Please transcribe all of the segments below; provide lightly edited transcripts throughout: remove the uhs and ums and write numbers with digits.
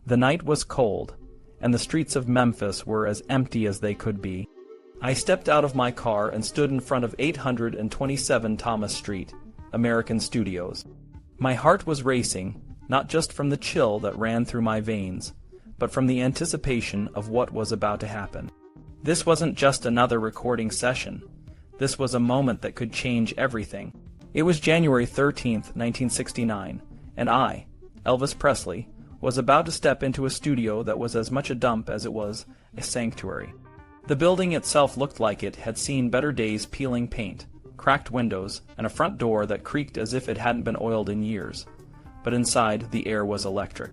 The night was cold, and the streets of Memphis were as empty as they could be. I stepped out of my car and stood in front of 827 Thomas Street, American Studios. My heart was racing, not just from the chill that ran through my veins, but from the anticipation of what was about to happen. This wasn't just another recording session. This was a moment that could change everything. It was January 13th, 1969, and I, Elvis Presley, was about to step into a studio that was as much a dump as it was a sanctuary. The building itself looked like it had seen better days, peeling paint, cracked windows, and a front door that creaked as if it hadn't been oiled in years. But inside, the air was electric.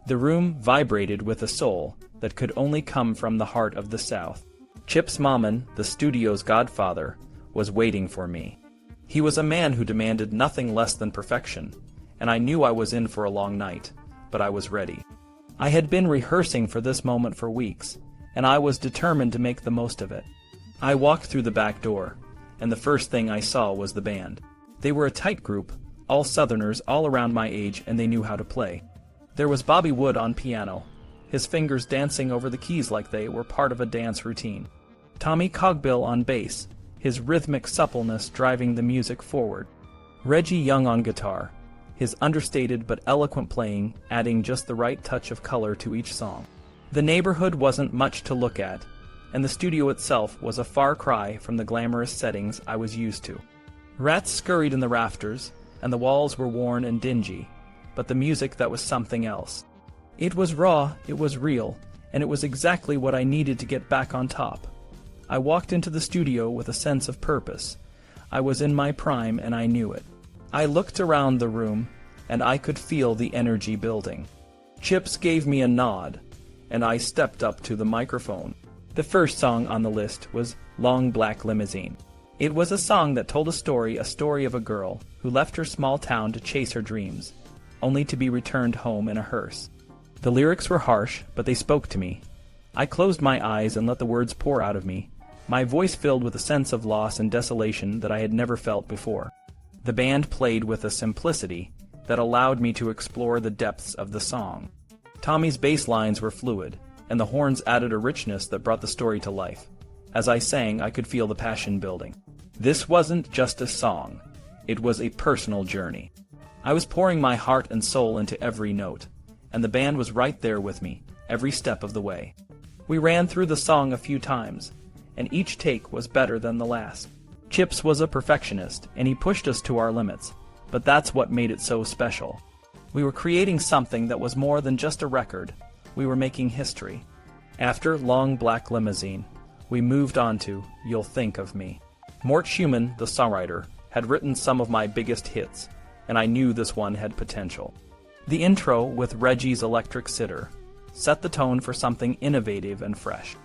The room vibrated with a soul that could only come from the heart of the South. Chips Moman, the studio's godfather, was waiting for me. He was a man who demanded nothing less than perfection, and I knew I was in for a long night, but I was ready. I had been rehearsing for this moment for weeks, and I was determined to make the most of it. I walked through the back door, and the first thing I saw was the band. They were a tight group, all Southerners, all around my age, and they knew how to play. There was Bobby Wood on piano, his fingers dancing over the keys like they were part of a dance routine. Tommy Cogbill on bass, his rhythmic suppleness driving the music forward. Reggie Young on guitar, his understated but eloquent playing adding just the right touch of color to each song. The neighborhood wasn't much to look at, and the studio itself was a far cry from the glamorous settings I was used to. Rats scurried in the rafters, and the walls were worn and dingy, but the music that was something else. It was raw, it was real, and it was exactly what I needed to get back on top. I walked into the studio with a sense of purpose. I was in my prime, and I knew it. I looked around the room, and I could feel the energy building. Chips gave me a nod, and I stepped up to the microphone. The first song on the list was Long Black Limousine. It was a song that told a story of a girl who left her small town to chase her dreams, only to be returned home in a hearse. The lyrics were harsh, but they spoke to me. I closed my eyes and let the words pour out of me, my voice filled with a sense of loss and desolation that I had never felt before. The band played with a simplicity that allowed me to explore the depths of the song. Tommy's bass lines were fluid, and the horns added a richness that brought the story to life. As I sang, I could feel the passion building. This wasn't just a song. It was a personal journey. I was pouring my heart and soul into every note, and the band was right there with me, every step of the way. We ran through the song a few times, and each take was better than the last. Chips was a perfectionist, and he pushed us to our limits, but that's what made it so special. We were creating something that was more than just a record. We were making history. After Long Black Limousine, we moved on to You'll Think of Me. Mort Schumann, the songwriter, had written some of my biggest hits, and I knew this one had potential. The intro with Reggie's electric sitar set the tone for something innovative and fresh.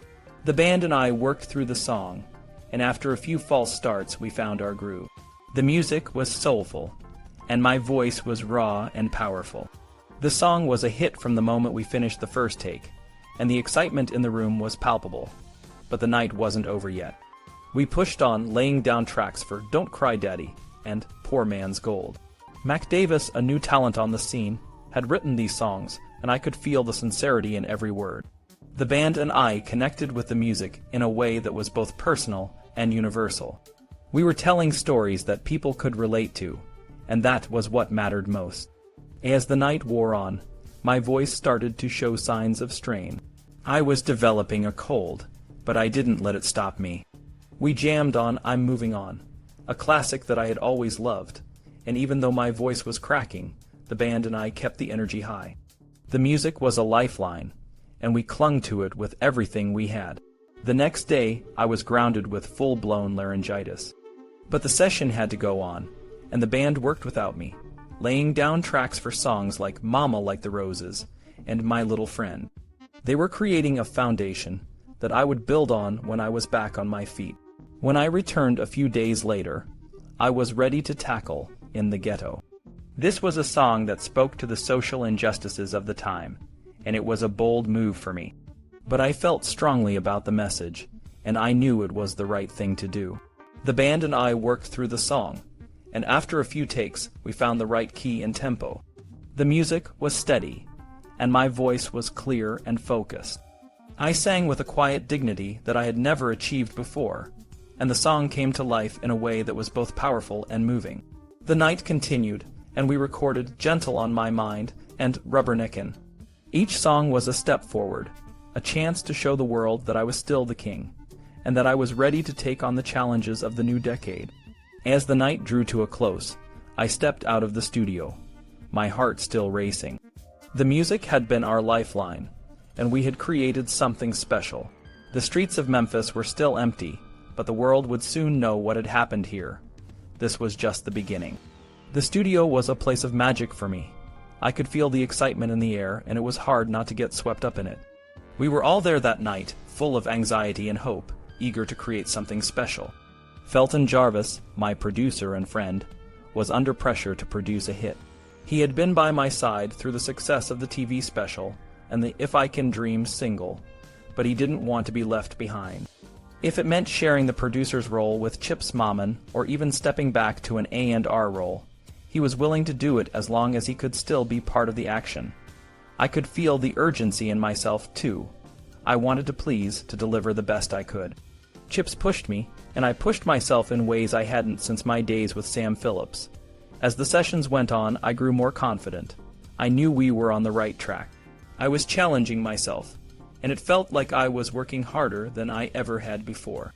The band and I worked through the song, and after a few false starts, we found our groove. The music was soulful, and my voice was raw and powerful. The song was a hit from the moment we finished the first take, and the excitement in the room was palpable. But the night wasn't over yet. We pushed on, laying down tracks for Don't Cry Daddy and Poor Man's Gold. Mac Davis, a new talent on the scene, had written these songs, and I could feel the sincerity in every word. The band and I connected with the music in a way that was both personal and universal. We were telling stories that people could relate to, and that was what mattered most. As the night wore on, my voice started to show signs of strain. I was developing a cold, but I didn't let it stop me. We jammed on I'm Moving On, a classic that I had always loved, and even though my voice was cracking, the band and I kept the energy high. The music was a lifeline, and we clung to it with everything we had. The next day, I was grounded with full-blown laryngitis. But the session had to go on, and the band worked without me, laying down tracks for songs like Mama Like the Roses and My Little Friend. They were creating a foundation that I would build on when I was back on my feet. When I returned a few days later, I was ready to tackle In the Ghetto. This was a song that spoke to the social injustices of the time, and it was a bold move for me. But I felt strongly about the message, and I knew it was the right thing to do. The band and I worked through the song, and after a few takes, we found the right key and tempo. The music was steady, and my voice was clear and focused. I sang with a quiet dignity that I had never achieved before, and the song came to life in a way that was both powerful and moving. The night continued, and we recorded Gentle on My Mind and Rubberneckin'. Each song was a step forward, a chance to show the world that I was still the king, and that I was ready to take on the challenges of the new decade. As the night drew to a close, I stepped out of the studio, my heart still racing. The music had been our lifeline, and we had created something special. The streets of Memphis were still empty, but the world would soon know what had happened here. This was just the beginning. The studio was a place of magic for me. I could feel the excitement in the air, and it was hard not to get swept up in it. We were all there that night, full of anxiety and hope, eager to create something special. Felton Jarvis, my producer and friend, was under pressure to produce a hit. He had been by my side through the success of the TV special and the If I Can Dream single, but he didn't want to be left behind. If it meant sharing the producer's role with Chip's Moman, or even stepping back to an A&R role, he was willing to do it as long as he could still be part of the action. I could feel the urgency in myself, too. I wanted to please, to deliver the best I could. Chips pushed me, and I pushed myself in ways I hadn't since my days with Sam Phillips. As the sessions went on, I grew more confident. I knew we were on the right track. I was challenging myself, and it felt like I was working harder than I ever had before.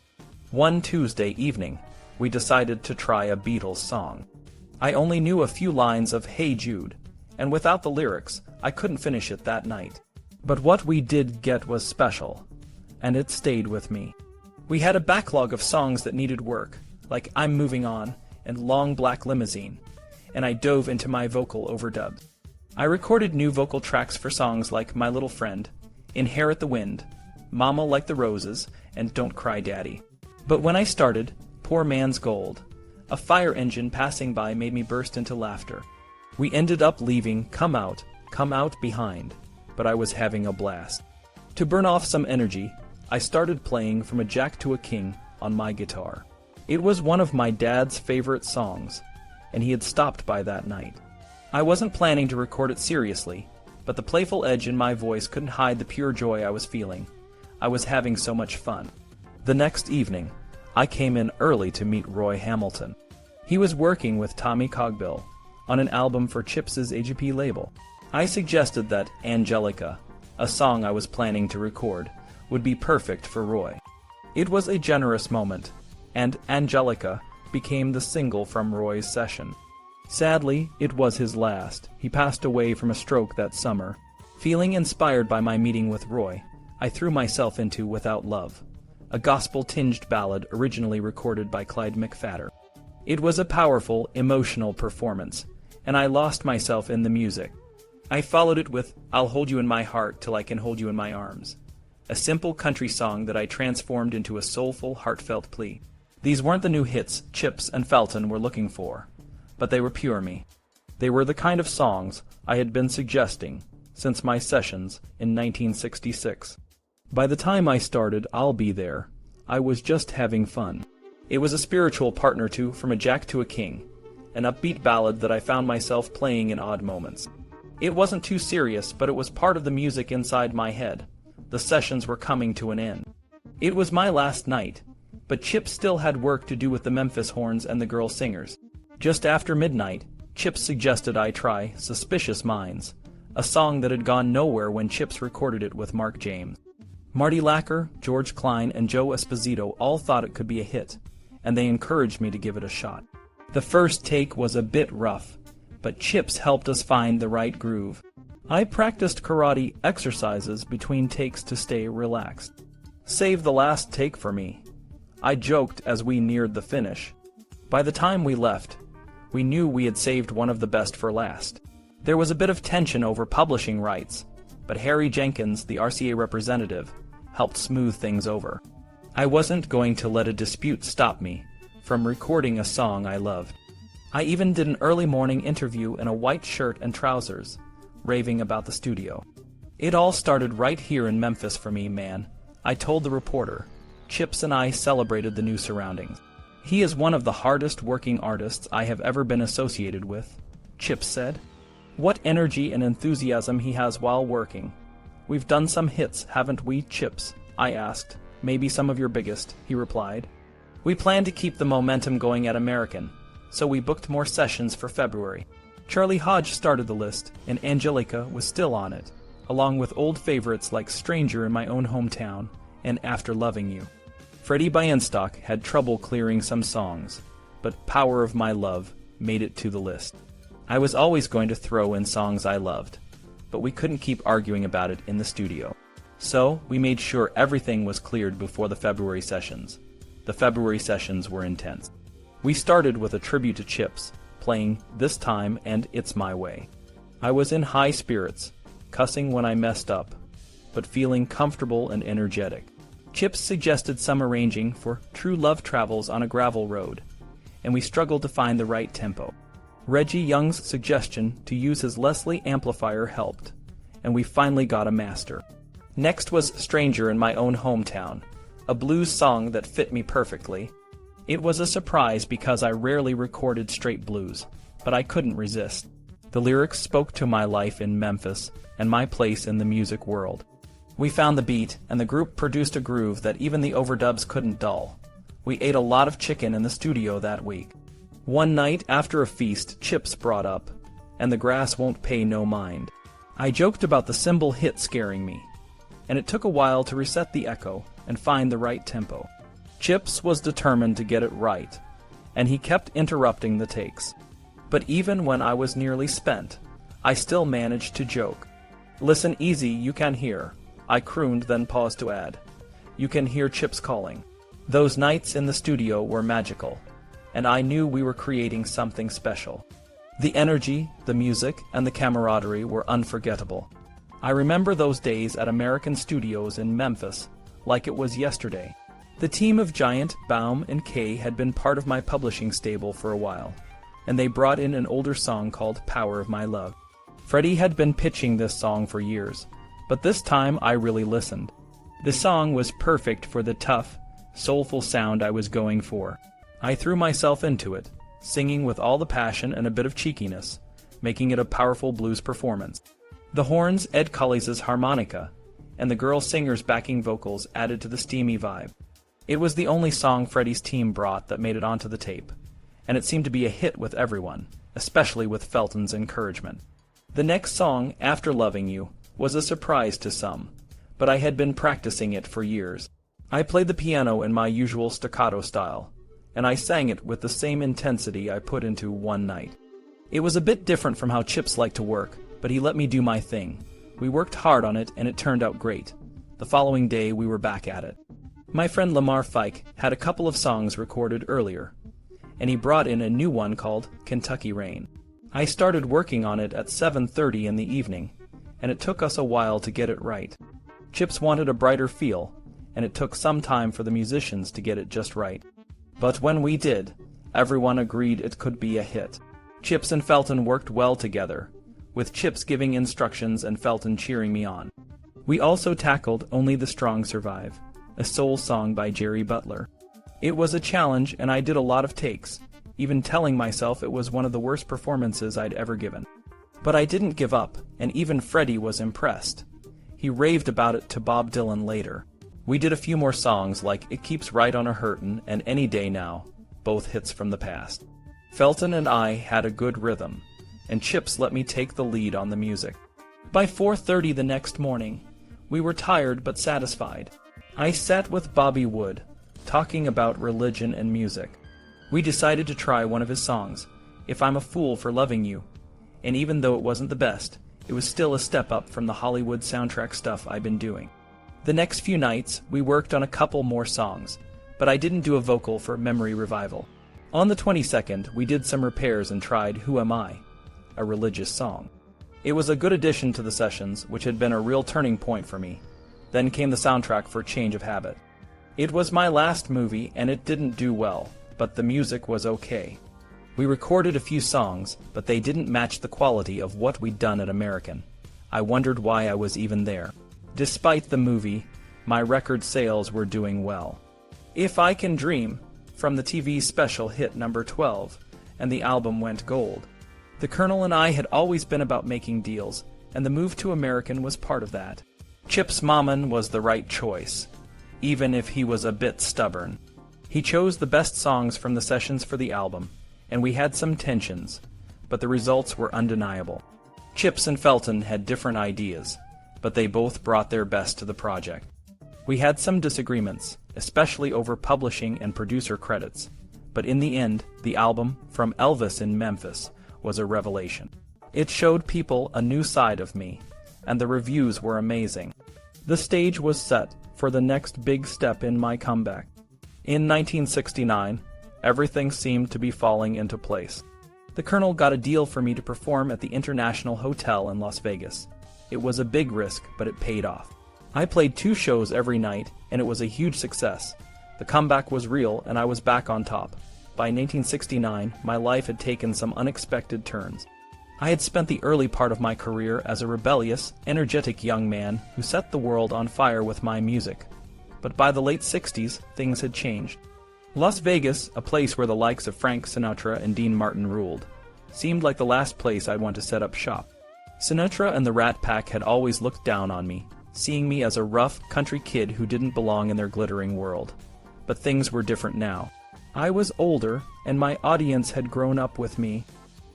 One Tuesday evening, we decided to try a Beatles song. I only knew a few lines of Hey Jude, and without the lyrics, I couldn't finish it that night. But what we did get was special, and it stayed with me. We had a backlog of songs that needed work, like I'm Moving On and Long Black Limousine, and I dove into my vocal overdubs. I recorded new vocal tracks for songs like My Little Friend, Inherit the Wind, Mama Like the Roses, and Don't Cry Daddy. But when I started Poor Man's Gold, a fire engine passing by made me burst into laughter. We ended up leaving Come Out behind, but I was having a blast. To burn off some energy, I started playing From a Jack to a King on my guitar. It was one of my dad's favorite songs, and he had stopped by that night. I wasn't planning to record it seriously, but the playful edge in my voice couldn't hide the pure joy I was feeling. I was having so much fun. The next evening, I came in early to meet Roy Hamilton. He was working with Tommy Cogbill on an album for Chips's AGP label. I suggested that Angelica, a song I was planning to record, would be perfect for Roy. It was a generous moment, and Angelica became the single from Roy's session. Sadly, it was his last. He passed away from a stroke that summer. Feeling inspired by my meeting with Roy, I threw myself into Without Love, a gospel-tinged ballad originally recorded by Clyde McPhatter. It was a powerful, emotional performance, and I lost myself in the music. I followed it with I'll Hold You in My Heart Till I Can Hold You in My Arms, a simple country song that I transformed into a soulful, heartfelt plea. These weren't the new hits Chips and Felton were looking for, but they were pure me. They were the kind of songs I had been suggesting since my sessions in 1966. By the time I started I'll Be There, I was just having fun. It was a spiritual partner to From a Jack to a King, an upbeat ballad that I found myself playing in odd moments. It wasn't too serious, but it was part of the music inside my head. The sessions were coming to an end. It was my last night, but Chip still had work to do with the Memphis horns and the girl singers. Just after midnight, Chips suggested I try Suspicious Minds, a song that had gone nowhere when Chips recorded it with Mark James. Marty Lacker, George Klein, and Joe Esposito all thought it could be a hit, and they encouraged me to give it a shot. The first take was a bit rough, but Chips helped us find the right groove. I practiced karate exercises between takes to stay relaxed. Save the last take for me, I joked as we neared the finish. By the time we left, we knew we had saved one of the best for last. There was a bit of tension over publishing rights, but Harry Jenkins, the RCA representative, helped smooth things over. I wasn't going to let a dispute stop me from recording a song I loved. I even did an early morning interview in a white shirt and trousers, raving about the studio. It all started right here in Memphis for me, man, I told the reporter. Chips and I celebrated the new surroundings. He is one of the hardest working artists I have ever been associated with, Chips said. What energy and enthusiasm he has while working. We've done some hits, haven't we, Chips? I asked. Maybe some of your biggest, he replied. We plan to keep the momentum going at American, so we booked more sessions for February. Charlie Hodge started the list, and Angelica was still on it, along with old favorites like Stranger in My Own Hometown and After Loving You. Freddie Bienstock had trouble clearing some songs, but Power of My Love made it to the list. I was always going to throw in songs I loved, but we couldn't keep arguing about it in the studio. So we made sure everything was cleared before the February sessions. The February sessions were intense. We started with a tribute to Chips, playing This Time and It's My Way. I was in high spirits, cussing when I messed up, but feeling comfortable and energetic. Chips suggested some arranging for True Love Travels on a Gravel Road, and we struggled to find the right tempo. Reggie Young's suggestion to use his Leslie amplifier helped, and we finally got a master. Next was Stranger in My Own Hometown, a blues song that fit me perfectly. It was a surprise because I rarely recorded straight blues, but I couldn't resist. The lyrics spoke to my life in Memphis and my place in the music world. We found the beat, and the group produced a groove that even the overdubs couldn't dull. We ate a lot of chicken in the studio that week. One night after a feast, Chips brought up, and the grass won't pay no mind. I joked about the cymbal hit scaring me, and it took a while to reset the echo and find the right tempo. Chips was determined to get it right, and he kept interrupting the takes. But even when I was nearly spent, I still managed to joke. Listen easy, you can hear. I crooned, then paused to add. You can hear Chips calling. Those nights in the studio were magical, and I knew we were creating something special. The energy, the music, and the camaraderie were unforgettable. I remember those days at American Studios in Memphis like it was yesterday. The team of Giant, Baum, and Kay had been part of my publishing stable for a while, and they brought in an older song called Power of My Love. Freddie had been pitching this song for years, but this time I really listened. The song was perfect for the tough, soulful sound I was going for. I threw myself into it, singing with all the passion and a bit of cheekiness, making it a powerful blues performance. The horns, Ed Collins' harmonica, and the girl singer's backing vocals added to the steamy vibe. It was the only song Freddie's team brought that made it onto the tape, and it seemed to be a hit with everyone, especially with Felton's encouragement. The next song, After Loving You, was a surprise to some, but I had been practicing it for years. I played the piano in my usual staccato style, and I sang it with the same intensity I put into One Night. It was a bit different from how Chips liked to work, but he let me do my thing. We worked hard on it, and it turned out great. The following day, we were back at it. My friend Lamar Fike had a couple of songs recorded earlier, and he brought in a new one called Kentucky Rain. I started working on it at 7:30 in the evening, and it took us a while to get it right. Chips wanted a brighter feel, and it took some time for the musicians to get it just right. But when we did, everyone agreed it could be a hit. Chips and Felton worked well together, with Chips giving instructions and Felton cheering me on. We also tackled Only the Strong Survive, a soul song by Jerry Butler. It was a challenge, and I did a lot of takes, even telling myself it was one of the worst performances I'd ever given. But I didn't give up, and even Freddie was impressed. He raved about it to Bob Dylan later. We did a few more songs like It Keeps Right on a Hurtin' and Any Day Now, both hits from the past. Felton and I had a good rhythm, and Chips let me take the lead on the music. By 4:30 the next morning, we were tired but satisfied. I sat with Bobby Wood, talking about religion and music. We decided to try one of his songs, If I'm a Fool for Loving You, and even though it wasn't the best, it was still a step up from the Hollywood soundtrack stuff I've been doing. The next few nights, we worked on a couple more songs, but I didn't do a vocal for Memory Revival. On the 22nd, we did some repairs and tried Who Am I?, a religious song. It was a good addition to the sessions, which had been a real turning point for me. Then came the soundtrack for Change of Habit. It was my last movie, and it didn't do well, but the music was okay. We recorded a few songs, but they didn't match the quality of what we'd done at American. I wondered why I was even there. Despite the movie, my record sales were doing well. If I Can Dream, from the TV special hit number 12, and the album went gold. The Colonel and I had always been about making deals, and the move to American was part of that. Chip's Moman was the right choice, even if he was a bit stubborn. He chose the best songs from the sessions for the album, and we had some tensions, but the results were undeniable. Chips and Felton had different ideas, but they both brought their best to the project. We had some disagreements, especially over publishing and producer credits, but in the end, the album, From Elvis in Memphis, was a revelation. It showed people a new side of me, and the reviews were amazing. The stage was set for the next big step in my comeback. In 1969, everything seemed to be falling into place. The Colonel got a deal for me to perform at the International Hotel in Las Vegas. It was a big risk, but it paid off. I played 2 shows every night, and it was a huge success. The comeback was real, and I was back on top. By 1969, my life had taken some unexpected turns. I had spent the early part of my career as a rebellious, energetic young man who set the world on fire with my music. But by the late 60s, things had changed. Las Vegas, a place where the likes of Frank Sinatra and Dean Martin ruled, seemed like the last place I'd want to set up shop. Sinatra and the Rat Pack had always looked down on me, seeing me as a rough, country kid who didn't belong in their glittering world. But things were different now. I was older, and my audience had grown up with me.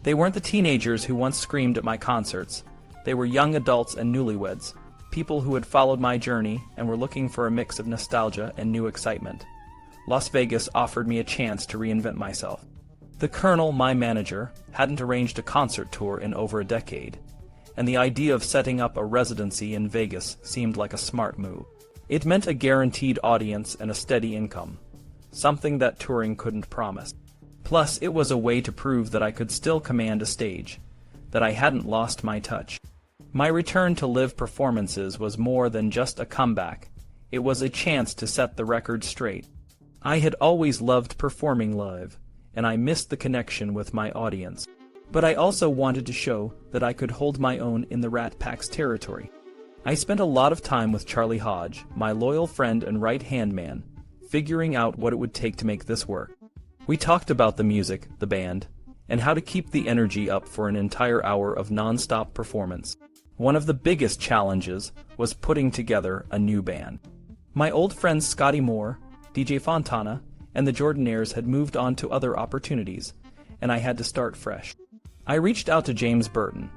They weren't the teenagers who once screamed at my concerts. They were young adults and newlyweds, people who had followed my journey and were looking for a mix of nostalgia and new excitement. Las Vegas offered me a chance to reinvent myself. The Colonel, my manager, hadn't arranged a concert tour in over a decade, and the idea of setting up a residency in Vegas seemed like a smart move. It meant a guaranteed audience and a steady income, something that touring couldn't promise. Plus, it was a way to prove that I could still command a stage, that I hadn't lost my touch. My return to live performances was more than just a comeback. It was a chance to set the record straight. I had always loved performing live, and I missed the connection with my audience. But I also wanted to show that I could hold my own in the Rat Pack's territory. I spent a lot of time with Charlie Hodge, my loyal friend and right-hand man, figuring out what it would take to make this work. We talked about the music, the band, and how to keep the energy up for an entire hour of non-stop performance. One of the biggest challenges was putting together a new band. My old friends Scotty Moore, DJ Fontana, and the Jordanaires had moved on to other opportunities, and I had to start fresh. I reached out to James Burton,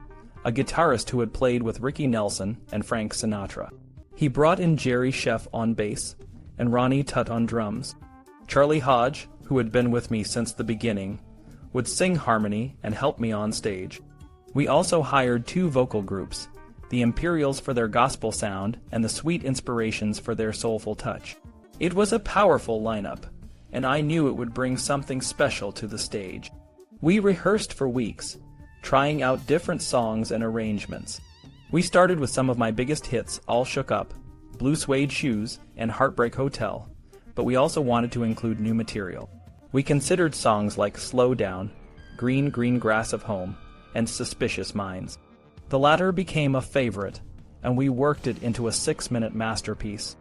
a guitarist who had played with Ricky Nelson and Frank Sinatra. He brought in Jerry Sheff on bass and Ronnie Tutt on drums. Charlie Hodge, who had been with me since the beginning, would sing harmony and help me on stage. We also hired 2 vocal groups, the Imperials for their gospel sound and the Sweet Inspirations for their soulful touch. It was a powerful lineup, and I knew it would bring something special to the stage. We rehearsed for weeks, trying out different songs and arrangements. We started with some of my biggest hits, All Shook Up, Blue Suede Shoes, and Heartbreak Hotel, but we also wanted to include new material. We considered songs like Slow Down, Green Green Grass of Home, and Suspicious Minds. The latter became a favorite, and we worked it into a 6-minute masterpiece.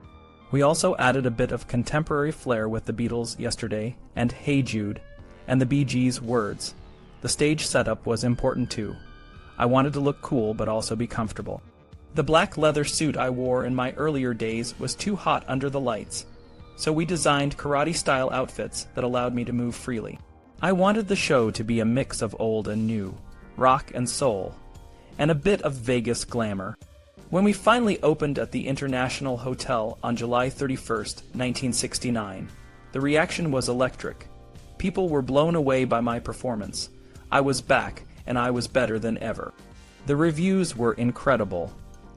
We also added a bit of contemporary flair with the Beatles' Yesterday and Hey Jude, and the Bee Gees' Words. The stage setup was important too. I wanted to look cool but also be comfortable. The black leather suit I wore in my earlier days was too hot under the lights, so we designed karate-style outfits that allowed me to move freely. I wanted the show to be a mix of old and new, rock and soul, and a bit of Vegas glamour. When we finally opened at the International Hotel on July 31st, 1969, the reaction was electric. People were blown away by my performance. I was back, and I was better than ever. The reviews were incredible,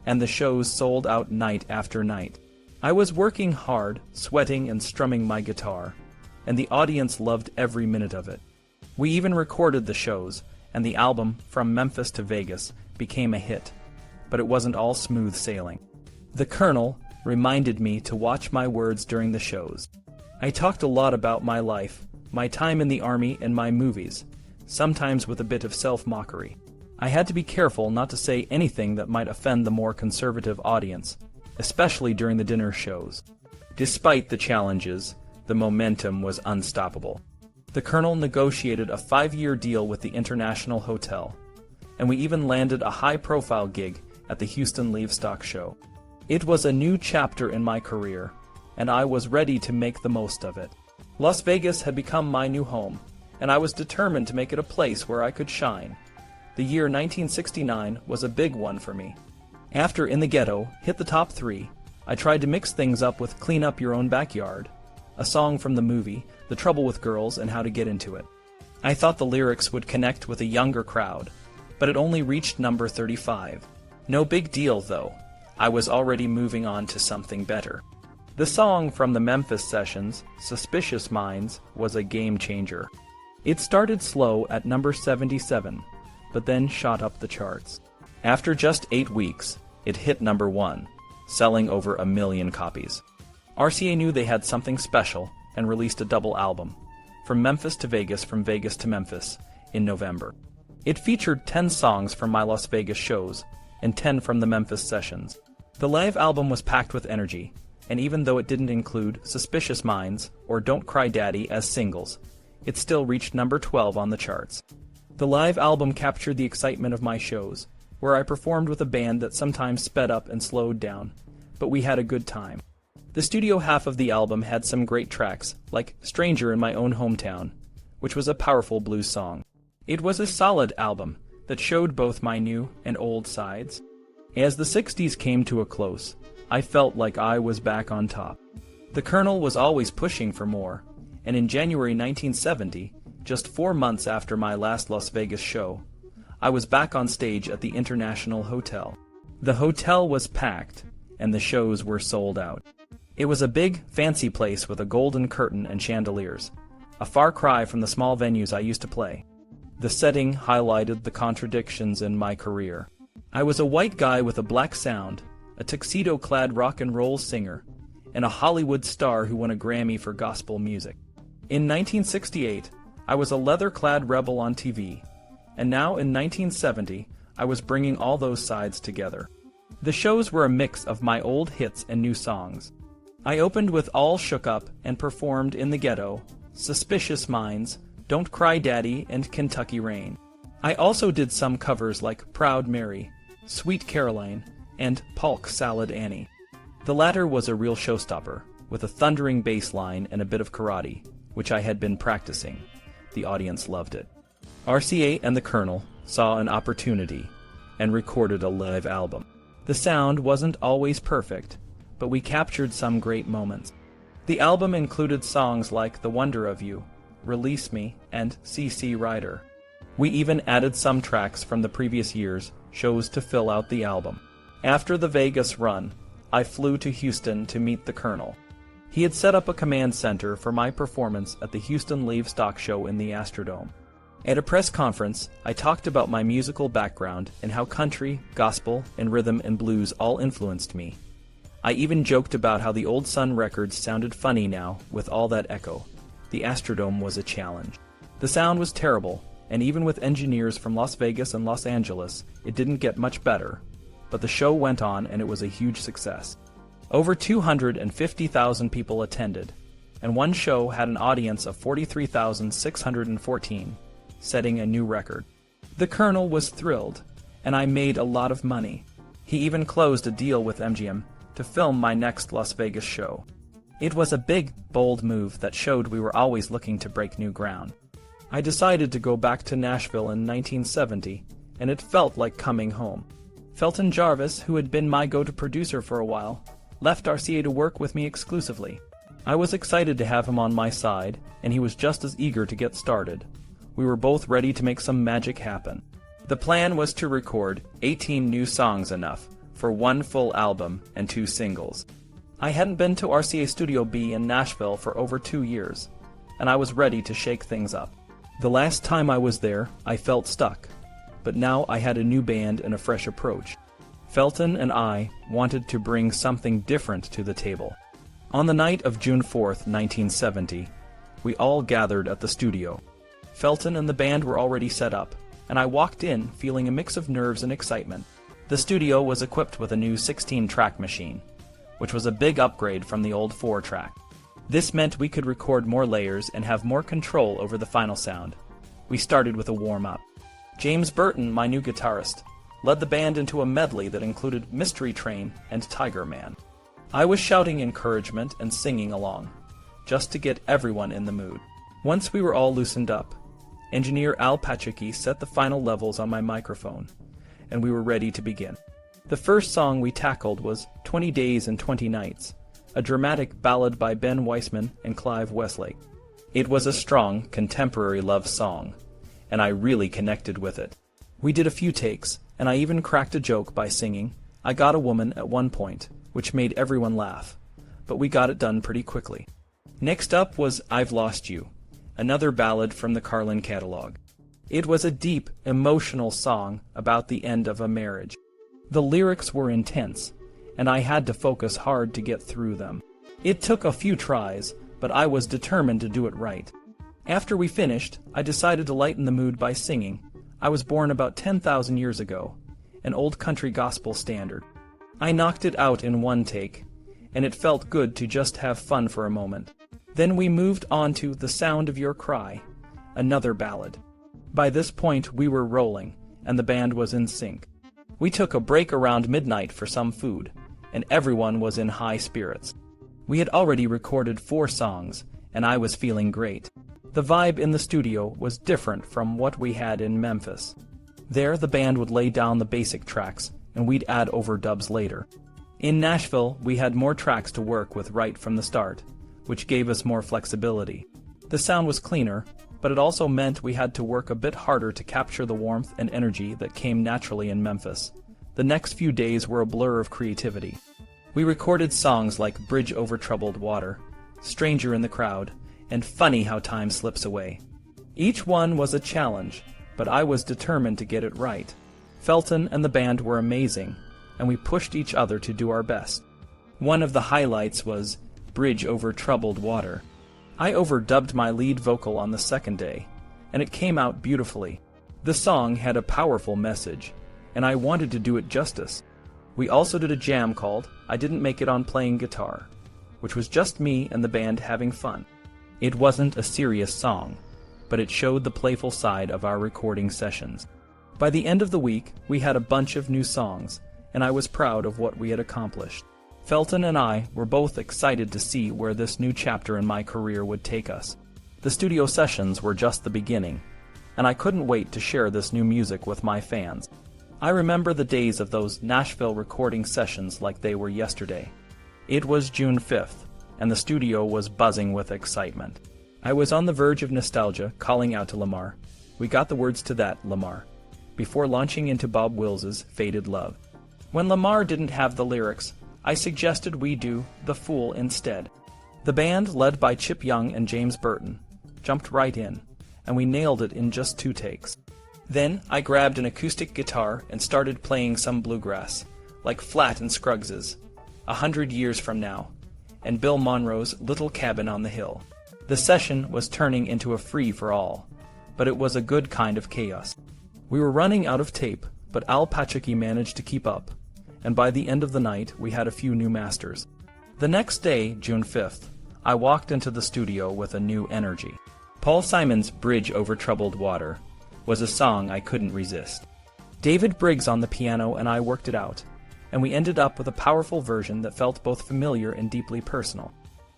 and the shows sold out night after night. I was working hard, sweating and strumming my guitar, and the audience loved every minute of it. We even recorded the shows, and the album, From Memphis to Vegas, became a hit. But it wasn't all smooth sailing. The Colonel reminded me to watch my words during the shows. I talked a lot about my life, my time in the Army, and my movies, sometimes with a bit of self-mockery. I had to be careful not to say anything that might offend the more conservative audience, especially during the dinner shows. Despite the challenges, the momentum was unstoppable. The Colonel negotiated a 5-year deal with the International Hotel, and we even landed a high-profile gig at the Houston Livestock Show. It was a new chapter in my career, and I was ready to make the most of it. Las Vegas had become my new home, and I was determined to make it a place where I could shine. The year 1969 was a big one for me. After In the Ghetto hit the top 3, I tried to mix things up with Clean Up Your Own Backyard, a song from the movie The Trouble with Girls and How to Get Into It. I thought the lyrics would connect with a younger crowd, but it only reached number 35. No big deal, though. I was already moving on to something better. The song from the Memphis sessions, Suspicious Minds, was a game changer. It started slow at number 77, but then shot up the charts. After just 8 weeks, it hit number 1, selling over 1 million copies. RCA knew they had something special and released a double album, From Memphis to Vegas, From Vegas to Memphis, in November. It featured 10 songs from my Las Vegas shows and 10 from the Memphis sessions. The live album was packed with energy, and even though it didn't include Suspicious Minds or Don't Cry Daddy as singles, it still reached number 12 on the charts. The live album captured the excitement of my shows, where I performed with a band that sometimes sped up and slowed down, but we had a good time. The studio half of the album had some great tracks, like Stranger in My Own Hometown, which was a powerful blues song. It was a solid album that showed both my new and old sides. As the 60s came to a close, I felt like I was back on top. The Colonel was always pushing for more, and in January 1970, just 4 months after my last Las Vegas show, I was back on stage at the International Hotel. The hotel was packed, and the shows were sold out. It was a big, fancy place with a golden curtain and chandeliers, a far cry from the small venues I used to play. The setting highlighted the contradictions in my career. I was a white guy with a black sound, a tuxedo-clad rock and roll singer, and a Hollywood star who won a Grammy for gospel music. In 1968, I was a leather-clad rebel on TV, and now in 1970, I was bringing all those sides together. The shows were a mix of my old hits and new songs. I opened with All Shook Up and performed In the Ghetto, Suspicious Minds, Don't Cry Daddy, and Kentucky Rain. I also did some covers like Proud Mary, Sweet Caroline, and Polk Salad Annie. The latter was a real showstopper, with a thundering bass line and a bit of karate, which I had been practicing. The audience loved it. RCA and the Colonel saw an opportunity and recorded a live album. The sound wasn't always perfect, but we captured some great moments. The album included songs like The Wonder of You, Release Me, and CC Rider. We even added some tracks from the previous year's shows to fill out the album. After the Vegas run, I flew to Houston to meet the Colonel. He had set up a command center for my performance at the Houston Livestock Show in the Astrodome. At a press conference, I talked about my musical background and how country, gospel, and rhythm and blues all influenced me. I even joked about how the old Sun records sounded funny now with all that echo. The Astrodome was a challenge. The sound was terrible, and even with engineers from Las Vegas and Los Angeles, it didn't get much better. But the show went on and it was a huge success. Over 250,000 people attended, and one show had an audience of 43,614, setting a new record. The Colonel was thrilled, and I made a lot of money. He even closed a deal with MGM to film my next Las Vegas show. It was a big, bold move that showed we were always looking to break new ground. I decided to go back to Nashville in 1970, and it felt like coming home. Felton Jarvis, who had been my go-to producer for a while, left RCA to work with me exclusively. I was excited to have him on my side, and he was just as eager to get started. We were both ready to make some magic happen. The plan was to record 18 new songs, enough for one full album and 2 singles. I hadn't been to RCA Studio B in Nashville for over 2 years, and I was ready to shake things up. The last time I was there, I felt stuck, but now I had a new band and a fresh approach. Felton and I wanted to bring something different to the table. On the night of June 4th, 1970, we all gathered at the studio. Felton and the band were already set up, and I walked in feeling a mix of nerves and excitement. The studio was equipped with a new 16-track machine, which was a big upgrade from the old 4-track. This meant we could record more layers and have more control over the final sound. We started with a warm-up. James Burton, my new guitarist, led the band into a medley that included Mystery Train and Tiger Man. I was shouting encouragement and singing along, just to get everyone in the mood. Once we were all loosened up, engineer Al Pachuki set the final levels on my microphone, and we were ready to begin. The first song we tackled was 20 Days and 20 Nights, a dramatic ballad by Ben Weissman and Clive Westlake. It was a strong, contemporary love song, and I really connected with it. We did a few takes, and I even cracked a joke by singing "I Got a Woman" at one point, which made everyone laugh, but we got it done pretty quickly. Next up was "I've Lost You," another ballad from the Carlin catalog. It was a deep, emotional song about the end of a marriage. The lyrics were intense, and I had to focus hard to get through them. It took a few tries, but I was determined to do it right. After we finished, I decided to lighten the mood by singing "I Was Born About 10,000 Years Ago," an old country gospel standard. I knocked it out in one take, and it felt good to just have fun for a moment. Then we moved on to "The Sound of Your Cry," another ballad. By this point we were rolling, and the band was in sync. We took a break around midnight for some food, and everyone was in high spirits. We had already recorded 4 songs, and I was feeling great. The vibe in the studio was different from what we had in Memphis. There the band would lay down the basic tracks, and we'd add overdubs later. In Nashville, we had more tracks to work with right from the start, which gave us more flexibility. The sound was cleaner, but it also meant we had to work a bit harder to capture the warmth and energy that came naturally in Memphis. The next few days were a blur of creativity. We recorded songs like "Bridge Over Troubled Water," "Stranger in the Crowd," and "Funny How Time Slips Away." Each one was a challenge, but I was determined to get it right. Felton and the band were amazing, and we pushed each other to do our best. One of the highlights was "Bridge Over Troubled Water." I overdubbed my lead vocal on the second day, and it came out beautifully. The song had a powerful message, and I wanted to do it justice. We also did a jam called "I Didn't Make It on Playing Guitar," which was just me and the band having fun. It wasn't a serious song, but it showed the playful side of our recording sessions. By the end of the week, we had a bunch of new songs, and I was proud of what we had accomplished. Felton and I were both excited to see where this new chapter in my career would take us. The studio sessions were just the beginning, and I couldn't wait to share this new music with my fans. I remember the days of those Nashville recording sessions like they were yesterday. It was June 5th, and the studio was buzzing with excitement. I was on the verge of nostalgia, calling out to Lamar, "We got the words to that, Lamar," before launching into Bob Wills's "Faded Love." When Lamar didn't have the lyrics, I suggested we do "The Fool" instead. The band, led by Chip Young and James Burton, jumped right in, and we nailed it in just 2 takes. Then I grabbed an acoustic guitar and started playing some bluegrass, like Flat and Scruggs's "100 Years From Now," and Bill Monroe's "Little Cabin on the Hill." The session was turning into a free-for-all, but it was a good kind of chaos. We were running out of tape, but Al Pachuki managed to keep up, and by the end of the night we had a few new masters. The next day, June 5th, I walked into the studio with a new energy. Paul Simon's "Bridge Over Troubled Water" was a song I couldn't resist. David Briggs on the piano and I worked it out, and we ended up with a powerful version that felt both familiar and deeply personal.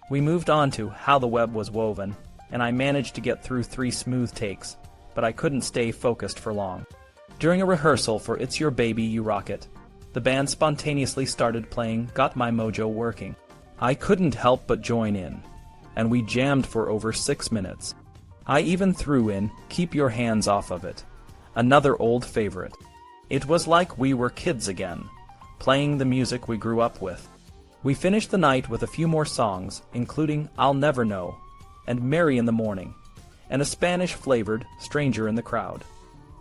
We moved on to "How the Web Was Woven," and I managed to get through 3 smooth takes, but I couldn't stay focused for long. During a rehearsal for "It's Your Baby, You Rock It," the band spontaneously started playing "Got My Mojo Working." I couldn't help but join in, and we jammed for over 6 minutes. I even threw in "Keep Your Hands Off of It," another old favorite. It was like we were kids again, playing the music we grew up with. We finished the night with a few more songs, including "I'll Never Know" and "Mary in the Morning," and a Spanish-flavored "Stranger in the Crowd."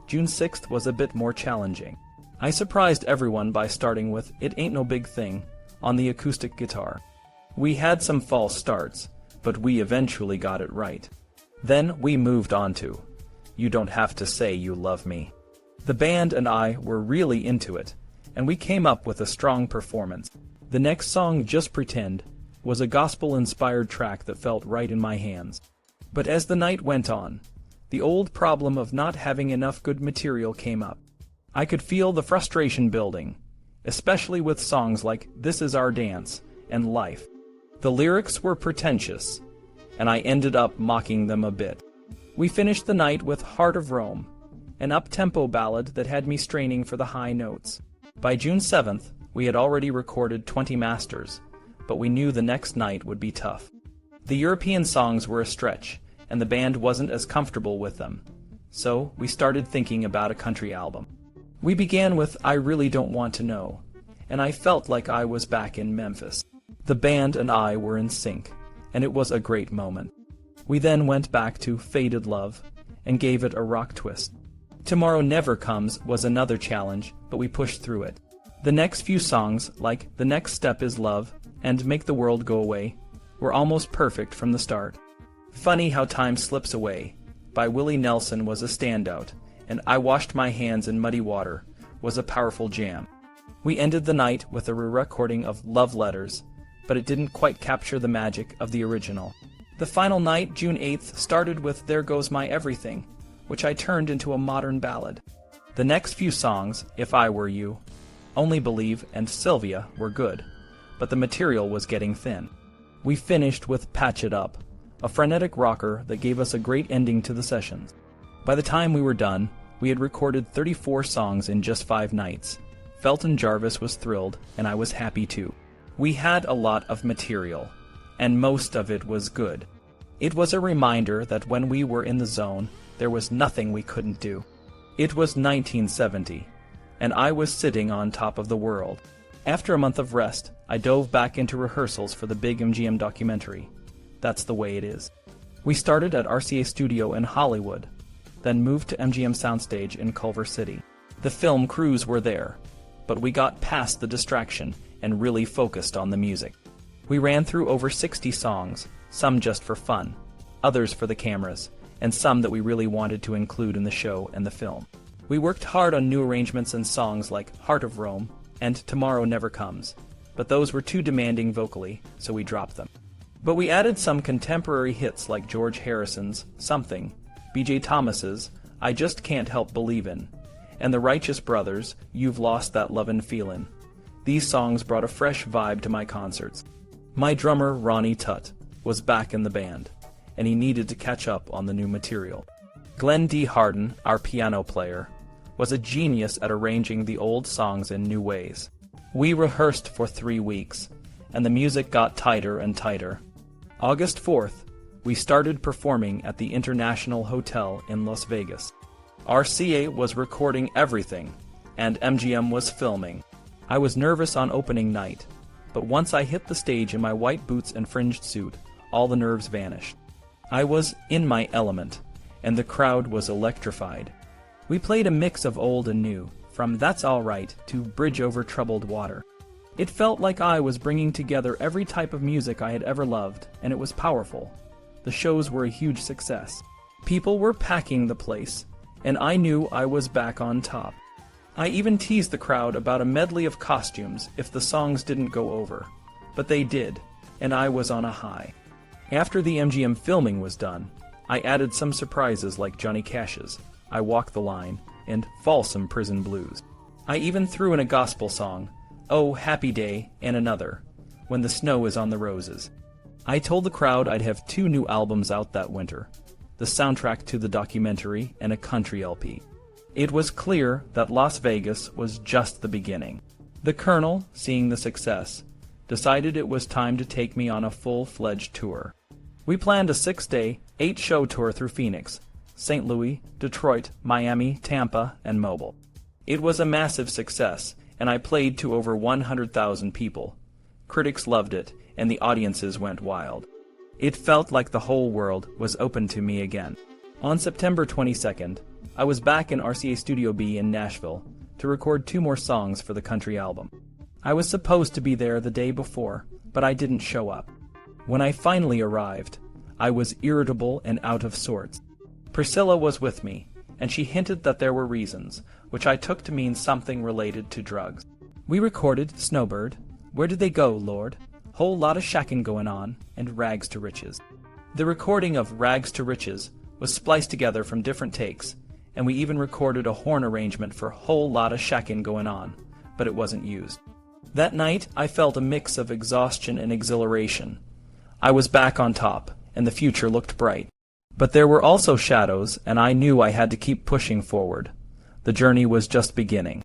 June 6th was a bit more challenging. I surprised everyone by starting with "It Ain't No Big Thing" on the acoustic guitar. We had some false starts, but we eventually got it right. Then we moved on to "You Don't Have to Say You Love Me." The band and I were really into it, and we came up with a strong performance. The next song, "Just Pretend," was a gospel-inspired track that felt right in my hands. But as the night went on, the old problem of not having enough good material came up. I could feel the frustration building, especially with songs like This Is Our Dance and Life. The lyrics were pretentious, and I ended up mocking them a bit. We finished the night with Heart of Rome, an up-tempo ballad that had me straining for the high notes. By June 7th, we had already recorded 20 masters, but we knew the next night would be tough. The European songs were a stretch, and the band wasn't as comfortable with them, so we started thinking about a country album. We began with I Really Don't Want to Know, and I felt like I was back in Memphis. The band and I were in sync, and it was a great moment. We then went back to Faded Love and gave it a rock twist. Tomorrow Never Comes was another challenge, but we pushed through it. The next few songs, like The Next Step Is Love and Make the World Go Away, were almost perfect from the start. Funny How Time Slips Away by Willie Nelson was a standout, and I Washed My Hands in Muddy Water was a powerful jam. We ended the night with a re-recording of Love Letters, but it didn't quite capture the magic of the original. The final night, June 8th, started with There Goes My Everything, which I turned into a modern ballad. The next few songs, If I Were You, Only Believe, and Sylvia, were good, but the material was getting thin. We finished with Patch It Up, a frenetic rocker that gave us a great ending to the sessions. By the time we were done, we had recorded 34 songs in just 5 nights. Felton Jarvis was thrilled, and I was happy too. We had a lot of material, and most of it was good. It was a reminder that when we were in the zone, there was nothing we couldn't do. It was 1970, and I was sitting on top of the world. After a month of rest, I dove back into rehearsals for the big MGM documentary. That's the way it is. We started at RCA Studio in Hollywood, then moved to MGM Soundstage in Culver City. The film crews were there, but we got past the distraction and really focused on the music. We ran through over 60 songs, some just for fun, others for the cameras, and some that we really wanted to include in the show and the film. We worked hard on new arrangements and songs like Heart of Rome and Tomorrow Never Comes, but those were too demanding vocally, so we dropped them. But we added some contemporary hits like George Harrison's Something, B.J. Thomas's I Just Can't Help Believin', and the Righteous Brothers' You've Lost That Lovin' Feelin'. These songs brought a fresh vibe to my concerts. My drummer, Ronnie Tutt, was back in the band, and he needed to catch up on the new material. Glenn D. Harden, our piano player, was a genius at arranging the old songs in new ways. We rehearsed for 3 weeks, and the music got tighter and tighter. August 4th, we started performing at the International Hotel in Las Vegas. RCA was recording everything, and MGM was filming. I was nervous on opening night, but once I hit the stage in my white boots and fringed suit, all the nerves vanished. I was in my element, and the crowd was electrified. We played a mix of old and new, from That's All Right to Bridge Over Troubled Water. It felt like I was bringing together every type of music I had ever loved, and it was powerful. The shows were a huge success. People were packing the place, and I knew I was back on top. I even teased the crowd about a medley of costumes if the songs didn't go over, but they did, and I was on a high. After the MGM filming was done, I added some surprises like Johnny Cash's I Walk the Line and Folsom Prison Blues. I even threw in a gospel song, Oh Happy Day, and another, When the Snow is on the Roses. I told the crowd I'd have 2 new albums out that winter, the soundtrack to the documentary and a country LP. It was clear that Las Vegas was just the beginning. The Colonel, seeing the success, decided it was time to take me on a full-fledged tour. We planned a 6-day, 8-show tour through Phoenix, St. Louis, Detroit, Miami, Tampa, and Mobile. It was a massive success, and I played to over 100,000 people. Critics loved it, and the audiences went wild. It felt like the whole world was open to me again. On September 22nd, I was back in RCA Studio B in Nashville to record 2 more songs for the country album. I was supposed to be there the day before, but I didn't show up. When I finally arrived, I was irritable and out of sorts. Priscilla was with me, and she hinted that there were reasons, which I took to mean something related to drugs. We recorded Snowbird, Where Did They Go, Lord?, Whole Lotta Shackin' Goin' On, and Rags to Riches. The recording of Rags to Riches was spliced together from different takes, and we even recorded a horn arrangement for Whole Lotta Shackin' Goin' On, but it wasn't used. That night, I felt a mix of exhaustion and exhilaration. I was back on top, and the future looked bright. But there were also shadows, and I knew I had to keep pushing forward. The journey was just beginning.